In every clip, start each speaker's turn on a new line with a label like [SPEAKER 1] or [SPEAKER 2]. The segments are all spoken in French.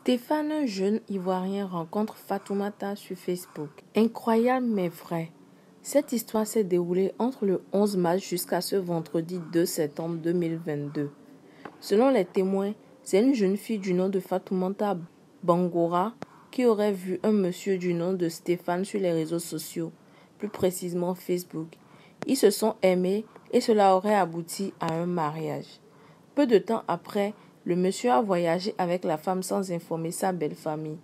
[SPEAKER 1] Stéphane, un jeune Ivoirien, rencontre Fatoumata sur Facebook. Incroyable mais vrai. Cette histoire s'est déroulée entre le 11 mars jusqu'à ce vendredi 2 septembre 2022. Selon les témoins, c'est une jeune fille du nom de Fatoumata Bangora qui aurait vu un monsieur du nom de Stéphane sur les réseaux sociaux, plus précisément Facebook. Ils se sont aimés et cela aurait abouti à un mariage. Peu de temps après, le monsieur a voyagé avec la femme sans informer sa belle-famille,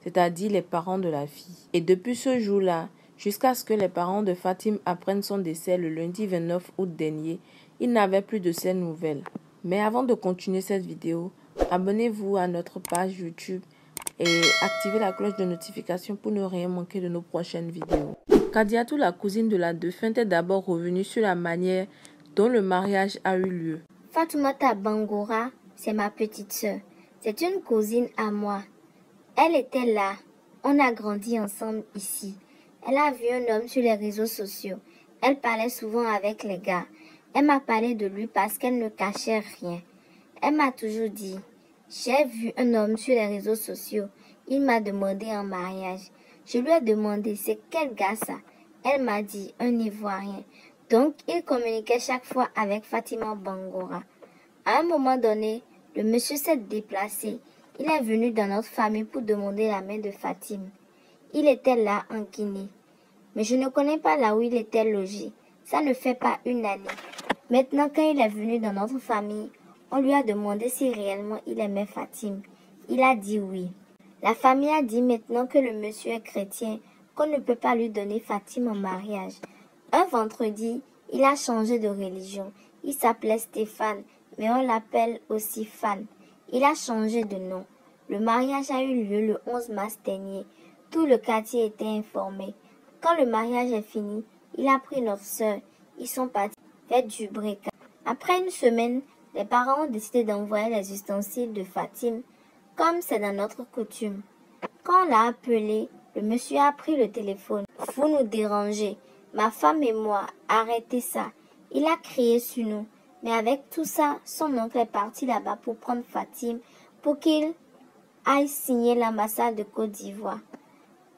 [SPEAKER 1] c'est-à-dire les parents de la fille. Et depuis ce jour-là, jusqu'à ce que les parents de Fatim apprennent son décès le lundi 29 août dernier, ils n'avaient plus de ses nouvelles. Mais avant de continuer cette vidéo, abonnez-vous à notre page YouTube et activez la cloche de notification pour ne rien manquer de nos prochaines vidéos. Kadiatou, la cousine de la défunte, est d'abord revenue sur la manière dont le mariage a eu lieu.
[SPEAKER 2] Fatoumata Bangora, c'est ma petite sœur. C'est une cousine à moi. Elle était là. On a grandi ensemble ici. Elle a vu un homme sur les réseaux sociaux. Elle parlait souvent avec les gars. Elle m'a parlé de lui parce qu'elle ne cachait rien. Elle m'a toujours dit, j'ai vu un homme sur les réseaux sociaux. Il m'a demandé en mariage. Je lui ai demandé, c'est quel gars ça? Elle m'a dit, un Ivoirien. Donc, il communiquait chaque fois avec Fatima Bangora. À un moment donné, le monsieur s'est déplacé. Il est venu dans notre famille pour demander la main de Fatim. Il était là en Guinée. Mais je ne connais pas là où il était logé. Ça ne fait pas une année. Maintenant, quand il est venu dans notre famille, on lui a demandé si réellement il aimait Fatim. Il a dit oui. La famille a dit maintenant que le monsieur est chrétien, qu'on ne peut pas lui donner Fatim en mariage. Un vendredi, il a changé de religion. Il s'appelait Stéphane, mais on l'appelle aussi Fan. Il a changé de nom. Le mariage a eu lieu le 11 mars dernier. Tout le quartier était informé. Quand le mariage est fini, il a pris notre sœur. Ils sont partis faire du break. Après une semaine, les parents ont décidé d'envoyer les ustensiles de Fatim, comme c'est dans notre coutume. Quand on l'a appelé, le monsieur a pris le téléphone. Vous nous dérangez. Ma femme et moi, arrêtez ça. Il a crié sur nous. Mais avec tout ça, son oncle est parti là-bas pour prendre Fatim pour qu'il aille signer l'ambassade de Côte d'Ivoire.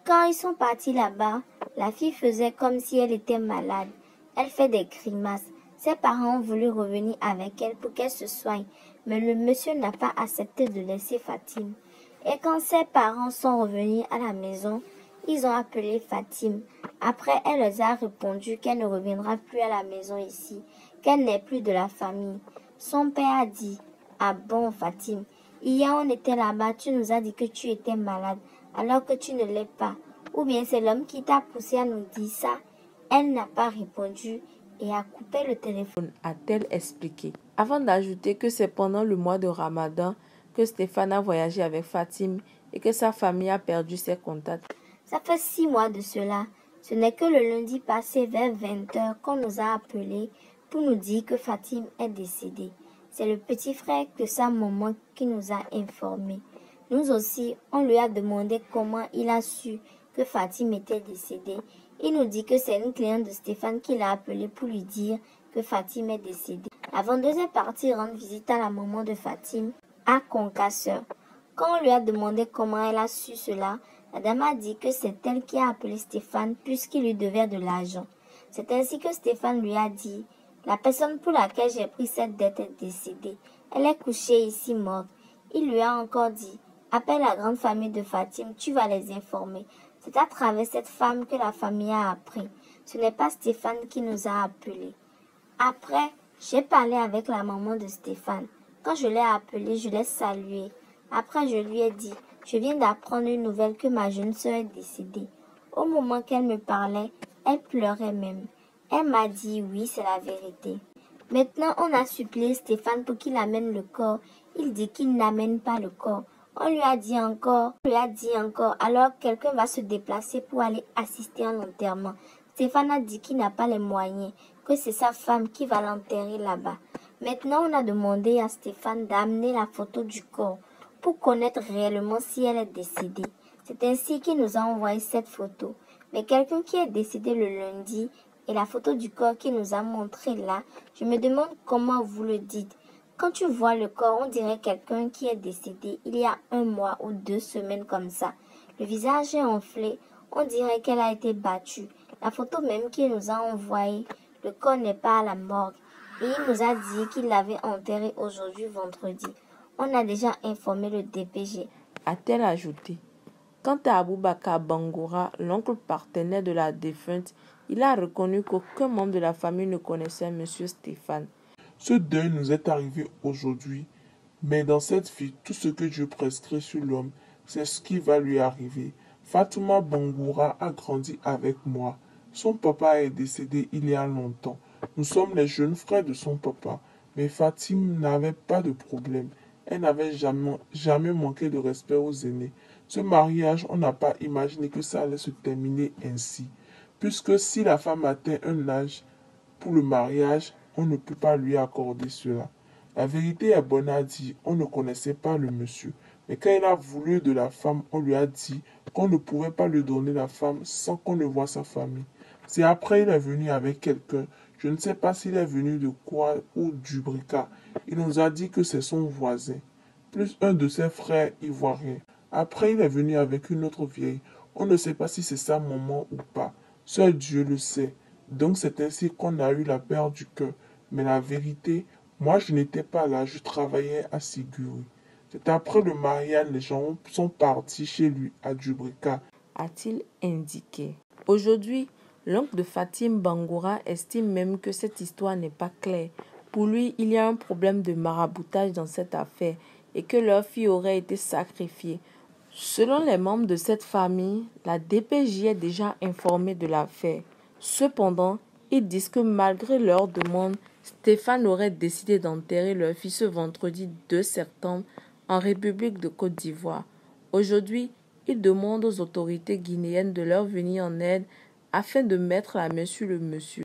[SPEAKER 2] Quand ils sont partis là-bas, la fille faisait comme si elle était malade. Elle fait des grimaces. Ses parents ont voulu revenir avec elle pour qu'elle se soigne, mais le monsieur n'a pas accepté de laisser Fatim. Et quand ses parents sont revenus à la maison, ils ont appelé Fatim. Après, elle leur a répondu qu'elle ne reviendra plus à la maison ici, qu'elle n'est plus de la famille. Son père a dit, « Ah bon, Fatim, hier on était là-bas, tu nous as dit que tu étais malade, alors que tu ne l'es pas. Ou bien c'est l'homme qui t'a poussé à nous dire ça. » Elle n'a pas répondu et a coupé le téléphone,
[SPEAKER 1] a-t-elle expliqué. Avant d'ajouter que c'est pendant le mois de Ramadan que Stéphane a voyagé avec Fatim et que sa famille a perdu ses contacts.
[SPEAKER 2] Ça fait 6 mois de cela. Ce n'est que le lundi passé vers 20h qu'on nous a appelés pour nous dire que Fatim est décédée. C'est le petit frère de sa maman qui nous a informés. Nous aussi, on lui a demandé comment il a su que Fatim était décédée. Il nous dit que c'est une cliente de Stéphane qui l'a appelé pour lui dire que Fatim est décédée. La vendeuse est partie rendre visite à la maman de Fatim à Concasseur. Quand on lui a demandé comment elle a su cela, la dame a dit que c'est elle qui a appelé Stéphane puisqu'il lui devait de l'argent. C'est ainsi que Stéphane lui a dit « La personne pour laquelle j'ai pris cette dette est décédée. Elle est couchée ici morte. » Il lui a encore dit « Appelle la grande famille de Fatim, tu vas les informer. » C'est à travers cette femme que la famille a appris. Ce n'est pas Stéphane qui nous a appelés. Après, j'ai parlé avec la maman de Stéphane. Quand je l'ai appelée, je l'ai saluée. Après, je lui ai dit « Je viens d'apprendre une nouvelle que ma jeune sœur est décédée. » Au moment qu'elle me parlait, elle pleurait même. Elle m'a dit « Oui, c'est la vérité. » Maintenant, on a supplié Stéphane pour qu'il amène le corps. Il dit qu'il n'amène pas le corps. On lui a dit encore, alors quelqu'un va se déplacer pour aller assister à l'enterrement. Stéphane a dit qu'il n'a pas les moyens, que c'est sa femme qui va l'enterrer là-bas. Maintenant, on a demandé à Stéphane d'amener la photo du corps pour connaître réellement si elle est décédée. C'est ainsi qu'il nous a envoyé cette photo. Mais quelqu'un qui est décédé le lundi et la photo du corps qu'il nous a montré là, je me demande comment vous le dites. Quand tu vois le corps, on dirait quelqu'un qui est décédé il y a 1 mois ou 2 semaines comme ça. Le visage est enflé, on dirait qu'elle a été battue. La photo même qu'il nous a envoyée, le corps n'est pas à la morgue. Et il nous a dit qu'il l'avait enterré aujourd'hui vendredi. On a déjà informé le DPG.
[SPEAKER 1] A-t-elle ajouté. Quant à Aboubakar Bangoura, l'oncle partenaire de la défunte, il a reconnu qu'aucun membre de la famille ne connaissait M. Stéphane.
[SPEAKER 3] Ce deuil nous est arrivé aujourd'hui, mais dans cette vie, tout ce que Dieu prescrit sur l'homme, c'est ce qui va lui arriver. Fatouma Bangoura a grandi avec moi. Son papa est décédé il y a longtemps. Nous sommes les jeunes frères de son papa, mais Fatim n'avait pas de problème. Elle n'avait jamais manqué de respect aux aînés. Ce mariage, on n'a pas imaginé que ça allait se terminer ainsi, puisque si la femme atteint un âge pour le mariage, on ne peut pas lui accorder cela. La vérité est bonne à dire, on ne connaissait pas le monsieur. Mais quand il a voulu de la femme, on lui a dit qu'on ne pouvait pas lui donner la femme sans qu'on ne voie sa famille. C'est après il est venu avec quelqu'un. Je ne sais pas s'il est venu de quoi ou du Brica. Il nous a dit que c'est son voisin, plus un de ses frères ivoiriens. Après il est venu avec une autre vieille. On ne sait pas si c'est sa maman ou pas. Seul Dieu le sait. Donc c'est ainsi qu'on a eu la peur du cœur. Mais la vérité, moi je n'étais pas là, je travaillais à Siguri. C'est après le mariage, les gens sont partis chez lui à Dubrika,
[SPEAKER 1] A-t-il indiqué. Aujourd'hui, l'oncle de Fatim Bangoura estime même que cette histoire n'est pas claire. Pour lui, il y a un problème de maraboutage dans cette affaire et que leur fille aurait été sacrifiée. Selon les membres de cette famille, la DPJ est déjà informée de l'affaire. Cependant, ils disent que malgré leur demande, Stéphane aurait décidé d'enterrer leur fille ce vendredi 2 septembre en République de Côte d'Ivoire. Aujourd'hui, ils demandent aux autorités guinéennes de leur venir en aide afin de mettre la main sur le monsieur.